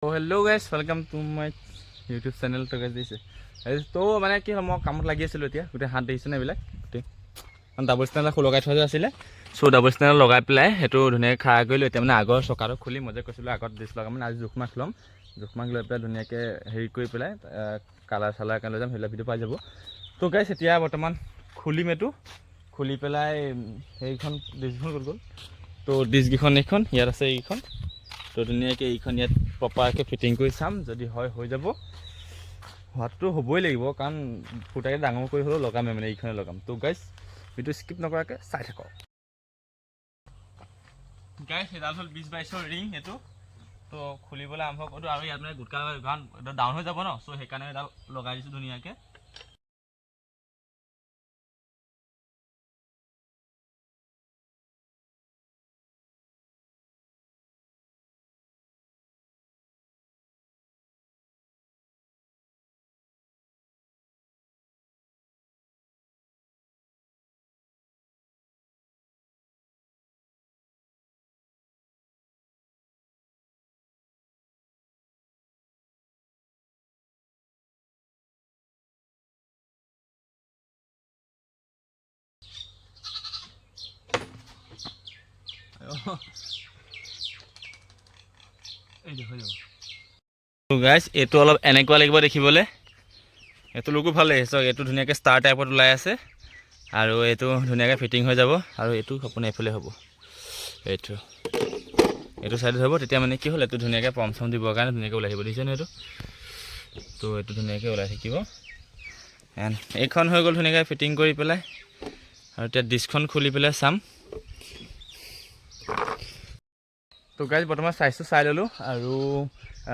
तो hello guys welcome to my YouTube channel तो guys दिसे तो माने कि মই কামত লাগি আছিল এতিয়া গুটে হাত দিছে না বিলা গুটে ডাবল স্ট্যান্ডার লগাই থোৱা আছিল সো ডাবল স্ট্যান্ডাৰ লগাই পেলাই হেতু ধুনে খা গইলো এতিয়া মানে আগৰ চকাটো খুলি মজে কৈছিল আগত দিছ লগাম মানে আজি জুখমাখ লম জুখমাখ লৈ পেলাই ধুনিয়াকে হেৰি কৰি পেলাই কালাৰ সালাৰ কান লৈ যাম হেলা ভিডিও পাই যাব তো গাইস এতিয়া বৰ্তমান খুলি মেটু খুলি পেলাই এইখন ডিসখন গল তো ডিস গিখন এখন ইয়াত আছে এইখন তো ধুনিয়াকে এইখন ইয়াত প্ৰপাৰকে ফিটিং কৰি চাম যদি হয় হৈ যাব হাতটো হ'বই লাগিব কাৰণ ফুটাকে ডাঙৰ কৰি হলো লগাম মানে এইখনে লগাম তো গাইস ভিডিও স্কিপ নকৰাকে চাই থাকক গাইস এডাল হল 20-22 ৰিং এটো তো খুলিবলৈ আৰম্ভ কৰো আৰু ইয়াত মানে গুটকা গান ডাউন হৈ যাব ন সো হেকানে এডাল লগাই দিছো ধুনিয়াকে তো গাইস এটো অলপ এনেকুৱা লাগিব দেখিবলে এটো লোকো ভাল লাগিছে এটো ধুনিয়াকে ষ্টাৰ টাইপত ওলাই আছে আৰু এটো ধুনিয়াকে ফিটিং হৈ যাব আৰু এটো আপুনি এফালে হ'ব এটো সাইড হ'ব তেতিয়া মানে কি হল এটো ধুনিয়াকে পম্পছম দিব কাৰণে ধুনিয়াকে ওলাই আহিব দিছে ন এটো তো এটো ধুনিয়াকে ওলাই থাকিব এন্ড এইখন হৈ গল ধুনিয়াকে ফিটিং কৰি পেলাই আৰু এতিয়া ডিসখন খুলি পেলাই চাম তো গাইস বৰ্তমান সাইজটো চাই ললো আৰু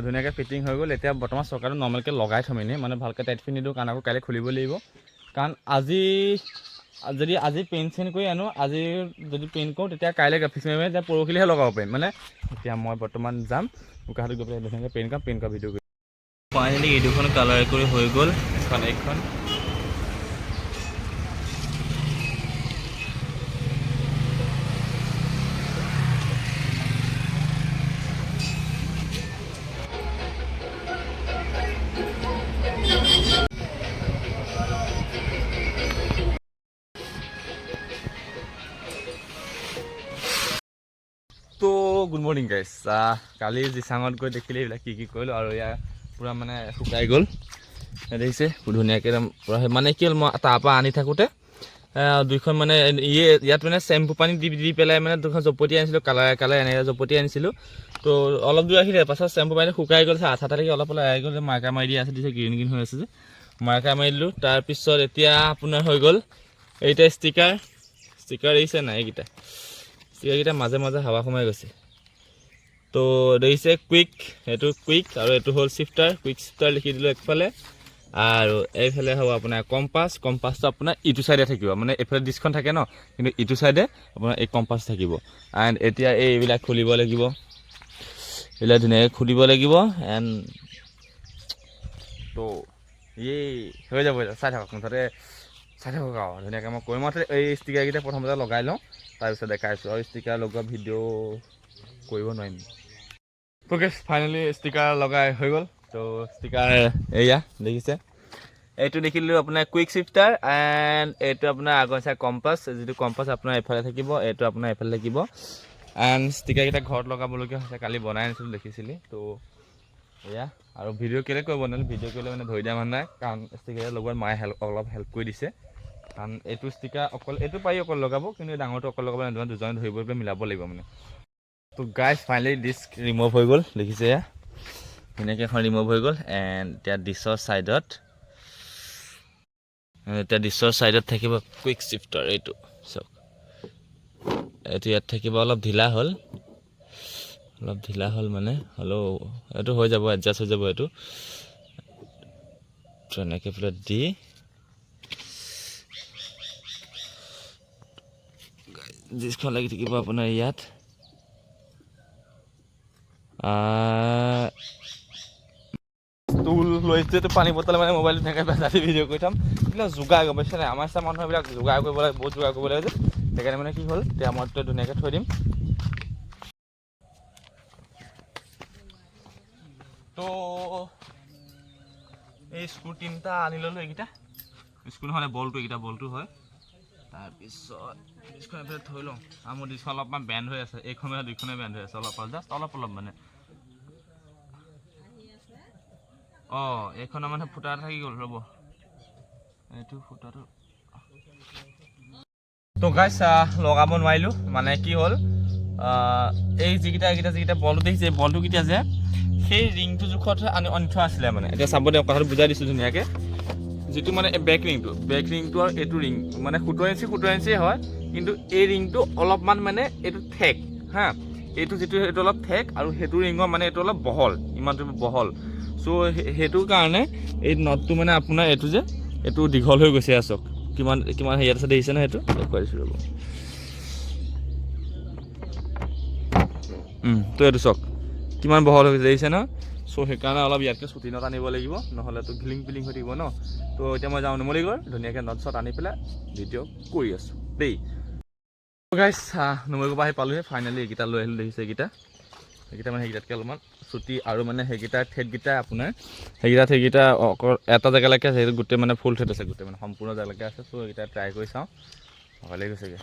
ধুনিয়াকে ফিটিং হৈ গল এতিয়া বৰ্তমান চকাটো নৰমালকে লগাই থমিনে মানে ভালকে টাইট ফিনি দিও কাৰণ আকৌ কাইলে খুলিব লাগিব কাৰণ যদি আজি পেইন্ট কৰি আনো আজি যদি পেইন্ট কৰো তেতিয়া কাইলে গ্ৰাফিক্স মেমে তেতিয়া পৰখিলেহে লগাব পাৰিম মানে এতিয়া মই বৰ্তমান যাম উকাহাটো গৈ পেলাই ধুনিয়াকে পেইন্ট কৰা ভিডিও কৰি ফাইনালি এই দুখন কালাৰ কৰি হৈ গল এখন তো গুড মৰ্নিং গাইস কালি জিসাঙত গৈ দেখিলে এইবিলাক কি কৰিলো আৰু ইয়া পুৰা মানে শুকাই গল দেখিছে ধুনিয়াকে পুৰা মানে কি হল মই তাৰপা আনি থাকোতে দুইখন মানে ইয়াত মানে শ্যাম্পু পানী দি পেলাই মানে দুখন জপতি আনিছিলো কালাৰ এনে জপতি আনিছিলো তো অলপ দূৰ আহিলে পাছত শ্যাম্পু পানী শুকাই গল আঠা থাকি অলপ আহি গল মাৰ্কা মাৰি দি আছে দিছে গ্ৰীণ হৈ আছে যে মাৰ্কা মাৰি দিলো তাৰ পিছত এতিয়া আপোনাৰ হৈ গল এইটা ষ্টিকাৰ দিছে নাই এইটা ষ্টিকাৰকেইটা মাজে মাজে হাৱা সোমাই গৈছে তো দেখিছে কুইক এটো কুইক আৰু এটো হল শিফটাৰ কুইক শিফটাৰ লিখি দিলো একফালে আৰু এইফালে হ'ব আপোনাৰ কম্পাসটো আপোনাৰ ইটো সাইডে থাকিব মানে এফালে ডিসখন থাকে ন কিন্তু ইটো সাইডে আপোনাৰ এই কম্পাস থাকিব এন্ড এতিয়া এইবিলাক খুলিব লাগিব এলা ধুনিয়াকে খুলিব লাগিব এন্ড তো হৈ যাব চাই থাকক মুঠতে চাই থাকক ধুনিয়াকে মই কৈ মতে এই ষ্টিকাৰকেইটা প্ৰথমতে লগাই লওঁ তাৰপিছত দেখাইছো আৰু ষ্টিকাৰ লগোৱা ভিডিও কৰিব নোৱাৰিম তো গাইস ফাইনালি ষ্টিকাৰ লগাই হৈ গল তো ষ্টিকাৰ এয়া দেখিছে এইটো দেখিলো আপোনাৰ কুইক শিফটাৰ এন্ড এইটো আপোনাৰ আগৰ চাই কম্পাস যেটো কম্পাস আপোনাৰ এফালে থাকিব এইটো আপোনাৰ এফালে থাকিব এন্ড ষ্টিকাৰ কেইটা ঘৰত লগাবলগীয়া হৈছে কালি বনাই আনিছিলো দেখিছিলি তো এয়া আৰু ভিডিও কেলে কৰিব বনালে ভিডিও কৰিলে মানে ধৰি দিয়া মানে কাৰণ ষ্টিকাৰ লগোৱাৰ মায়ে অলপ হেল্প কৰি দিছে কাৰণ এইটো ষ্টিকাৰ অকল এইটো পাই অকল লগাব কিন্তু ডাঙৰটো অকল লগাব নহয় দুজনে ধৰিব পৰা মিলাব লাগিব মানে তো গাইস ফাইনালি ডিস্ক ৰিমুভ হৈ গল দেখিছে ধুনিয়াকে এখন ৰিমুভ হৈ গল এন্ড এতিয়া ডিসৰ সাইডত থাকিব কুইক শিফটাৰ এইটো সব এটো ইয়াত থাকিব অলপ ঢিলা হল মানে হলো এটো হৈ যাব এডজাস্ট হৈ যাব এটো ট্ৰেনকে প্লেট দি ডিসখন লাগি থাকিব আপোনাৰ ইয়াত টুল লৈছে তো পানী বটল মানে মোবাইল ধুনিয়াকে বেজালি ভিডিও কৰি থম কিন্তু যোগাৰ গম পাইছে নাই আমাৰ সব মানুহবিলাক যোগাৰ কৰিব লাগে বহুত যোগাৰ কৰিব লাগে যে সেইকাৰণে মানে কি হল তে মই ধুনিয়াকে থৈ দিম তো এই স্ক্ৰু তিনিটা আনি ল'লোঁ এইকেইটা স্ক্ৰু নহ'লে বলটো এইকেইটা বলটো হয় তাৰপিছত ডিস্কখন এফালে থৈ লওঁ আৰু মোৰ ডিস্কখন অলপমান বেণ্ড হৈ আছে এইখনে দুইখনে বেণ্ড হৈ আছে অলপ জাষ্ট অলপ মানে এইখনৰ মানে ফুটা থাকি গ'ল ৰ'ব এইটো ফুটাটো তো গাইছ লগাব নোৱাৰিলোঁ মানে কি হ'ল এই যিকেইটা বলটো দেখিছে এই বলটো কেইটা যে সেই ৰিংটো জোখত আনি থোৱা আছিলে মানে এতিয়া চাব দিয়ক কথাটো বুজাই দিছোঁ ধুনীয়াকৈ যিটো মানে বেক ৰিংটো আৰু এইটো ৰিং মানে 17 ইঞ্চি হয় কিন্তু এই ৰিংটো অলপমান মানে এইটো ঠেক হা এইটো অলপ ঠেক আৰু সেইটো ৰিঙৰ মানে এইটো অলপ বহল ইমানটো বহল চ' সেইটো কাৰণে এই নটটো মানে আপোনাৰ এইটো দীঘল হৈ গৈছে আচক কিমান হেৰিয়াত আছে দেখিছে ন সেইটো দেখুৱাই দিছোঁ ৰ'ব তো এইটো চাওক কিমান বহল হৈ গৈছে দেখিছে ন চ' সেইকাৰণে অলপ ইয়াতকৈ চুটি নট আনিব লাগিব নহ'লেতো ঘিলিং পিলিং হৈ থাকিব ন তো এতিয়া মই যাওঁ নুমলীগড় ধুনীয়াকৈ নট চট আনি পেলাই ভিডিঅ' কৰি আছোঁ দেই গাইছ নুমলীগড়ৰ পৰা আহি পালোঁহি ফাইনেলি এইকেইটা লৈ আহিলোঁ দেখিছে এইকেইটা মানে সেইকেইটাতকৈ অলপমান চুটি আৰু মানে সেইকেইটাৰ থ্ৰেডকেইটা আপোনাৰ সেইকেইটা এটা জেগালৈকে আছে সেইটো গোটেই মানে ফুল থ্ৰেড আছে গোটেই মানে সম্পূৰ্ণ জেগালৈকে আছে চ' এইকেইটা ট্ৰাই কৰি চাওঁ ভালেই গৈছেগৈ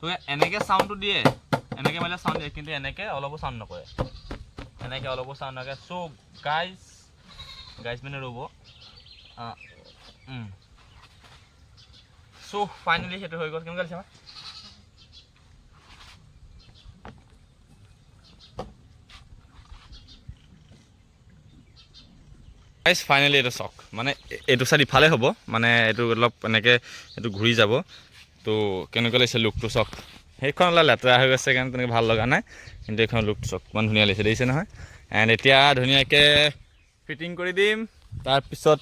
তো এনেকৈ চাউণ্ডটো দিয়ে এনেকৈ মানে চাউণ্ড দিয়ে কিন্তু এনেকৈ অলপো চাউণ্ড নকৰে চ' গাইজ মানে ৰ'ব চ' ফাইনেলি সেইটো হৈ গ'ল কেনেকুৱা লাগিছে আমাৰ গাইজ ফাইনেলি এইটো চক মানে এইটো চাইড ইফালে হ'ব মানে এইটো অলপ এনেকৈ এইটো ঘূৰি যাব তো কেনেকুৱা লাগিছে লুকটো চক সেইখন অলপ লেতেৰা হৈ গৈছে কাৰণে তেনেকৈ ভাল লগা নাই কিন্তু এইখন লুকটো চক ইমান ধুনীয়া লাগিছে দেখিছে নহয় এণ্ড এতিয়া ধুনীয়াকৈ ফিটিং কৰি দিম তাৰপিছত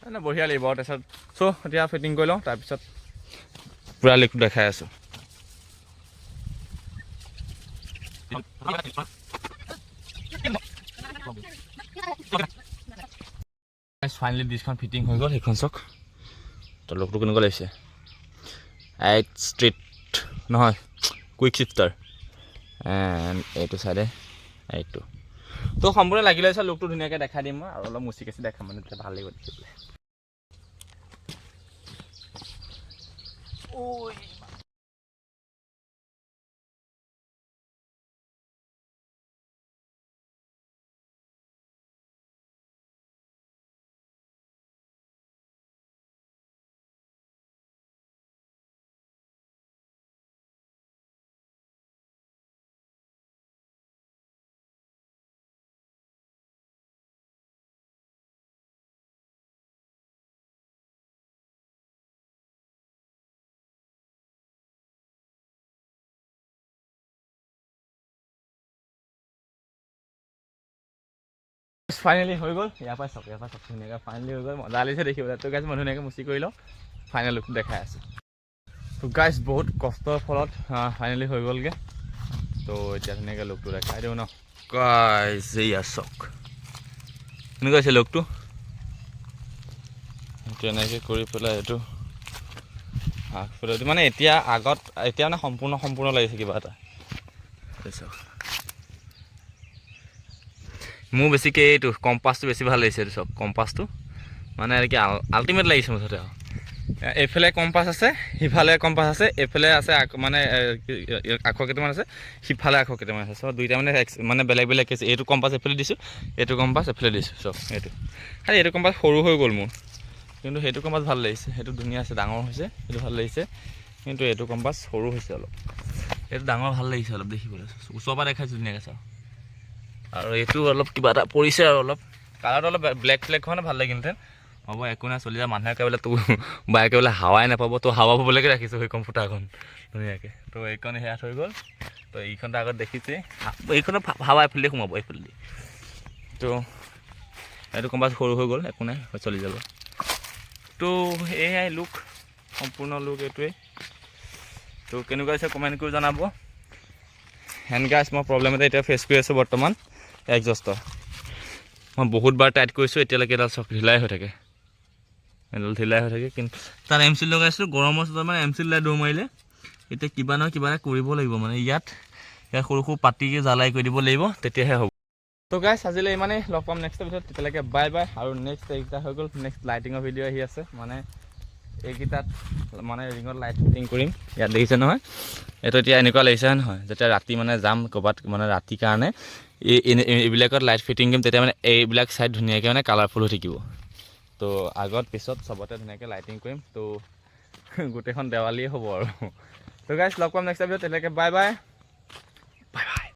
মানে বঢ়িয়া লাগিব তাৰপিছত চ' এতিয়া ফিটিং কৰি লওঁ তাৰপিছত পূৰা লুকটো দেখাই আছোঁ ফাইনেলি ডিস্কখন ফিটিং হৈ গ'ল সেইখন চক তো লুকটো কেনেকুৱা লাগিছে ষ্ট্ৰেইট নহয় কুইক শ্বিফ্টাৰ এণ্ড এইটো চাইডে এইটো তো সম্পূৰ্ণ লাগিলে চাই লুকটো ধুনীয়াকৈ দেখাই দিম মই আৰু অলপ মুচি কাচি দেখাম মানে তেতিয়া ভাল লাগিব দেখিবলৈ ফাইনেলি হৈ গ'ল ইয়াৰ পৰা চক ধুনীয়াকৈ ফাইনেলি হৈ গ'ল মজা লাগিছে দেখিবলৈ তো গাইজ মই ধুনীয়াকৈ মুচি কৰি লওঁ ফাইনেল লুকটো দেখাই আছোঁ তো গাইজ বহুত কষ্টৰ ফলত ফাইনেলি হৈ গ'লগৈ তো এতিয়া ধুনীয়াকৈ লুকটো দেখাই দিওঁ ন গাইজ এয়া চক কেনেকুৱা হৈছে লুকটো তেনেকৈ কৰি পেলাই এইটো মানে এতিয়া মানে সম্পূৰ্ণ লাগিছে কিবা এটা চাওক মোৰ বেছিকৈ এইটো কম্পাছটো বেছি ভাল লাগিছে এইটো চব কম্পাছটো মানে কি আল্টিমেট লাগিছে মুঠতে আৰু এইফালে কম্পাছ আছে, সিফালে কম্পাছ আছে, এইফালে আছে মানে আখৰ কেইটামান আছে, সিফালে আখৰ কেইটামান আছে। চ' দুইটা মানে বেলেগ বেলেগ আছে। এইটো কম্পাছ এইফালে দিছোঁ, এইটো কম্পাছ এইফালে দিছোঁ। চ' এইটো খালি এইটো কম্পাছ সৰু হৈ গ'ল মোৰ, কিন্তু সেইটো কম্পাছ ভাল লাগিছে, সেইটো ধুনীয়া আছে, ডাঙৰ হৈছে, সেইটো ভাল লাগিছে। কিন্তু এইটো কম্পাছ সৰু হৈছে অলপ, এইটো ডাঙৰ ভাল লাগিছে অলপ দেখিবলৈ, ওচৰৰ পৰা দেখাইছোঁ ধুনীয়াকৈ চাওঁ। আৰু এইটো অলপ কিবা এটা পৰিছে আৰু অলপ কালাৰটো অলপ ব্লেক হোৱা ভাল লাগিলহেঁতেন। হ'ব একো নাই, চলি যায়। মানুহে একেবাৰে তোৰ বাইকে বোলে হাৱাই নাপাব, তো হাৱা পাবলৈকে ৰাখিছোঁ সেই কম্পিউটাৰখন ধুনীয়াকৈ। তো এইখন সেয়া থৈ গ'ল। তো এইখনটো আগত দেখিছেই, এইখনত হাৱা এইফালে সোমাব, এইফালেদি। তো এইটো কম্পাছ সৰু হৈ গ'ল, একো নাই, চলি যাব। তো এয়াই লুক, সম্পূৰ্ণ লুক এইটোৱেই। তো কেনেকুৱা হৈছে কমেণ্ট কৰি জনাব। হেণ্ড গাছ মই প্ৰব্লেম এটা এতিয়া ফেচ কৰি আছোঁ বৰ্তমান একজষ্টৰ। মই বহুতবাৰ টাইট কৰিছোঁ, এতিয়ালৈকে এডাল চক ঢিলাই হৈ থাকে, এডাল ঢিলাই হৈ থাকে। কিন্তু তাত এম চিল লগাইছিলোঁ, গৰমৰ চোতত মানে এম চিল দৌৰ মাৰিলে। এতিয়া কিবা নহয় কিবা এটা কৰিব লাগিব, মানে ইয়াত সৰু সৰু পাতিকে জ্বালাই কৰি দিব লাগিব, তেতিয়াহে হ'ব। তো গাইছ আজিলৈ ইমানেই, লগ পাম নেক্সট ভিডিঅ'ত, তেতিয়ালৈকে বাই বাই। আৰু নেক্সট এইকেইটা হৈ গ'ল, নেক্সট লাইটিঙৰ ভিডিঅ' আহি আছে, মানে এইকেইটাত মানে ৰিঙত লাইট ফিটিং কৰিম। ইয়াত দেখিছে নহয়, এইটো এতিয়া এনেকুৱা লাগিছে নহয়, যেতিয়া ৰাতি মানে যাম ক'ৰবাত, মানে ৰাতিৰ কাৰণে এইবিলাকত লাইট ফিটিং কৰিম, তেতিয়া মানে এইবিলাক চাইড ধুনীয়াকৈ মানে কালাৰফুল হৈ থাকিব। তো আগত পিছত চবতে ধুনীয়াকৈ লাইটিং কৰিম, তো গোটেইখন দেৱালীয়ে হ'ব আৰু। তো গাইছ লগ পাম নেক্সট ভিডিঅ'ত, তেতিয়ালৈকে বাই বাই।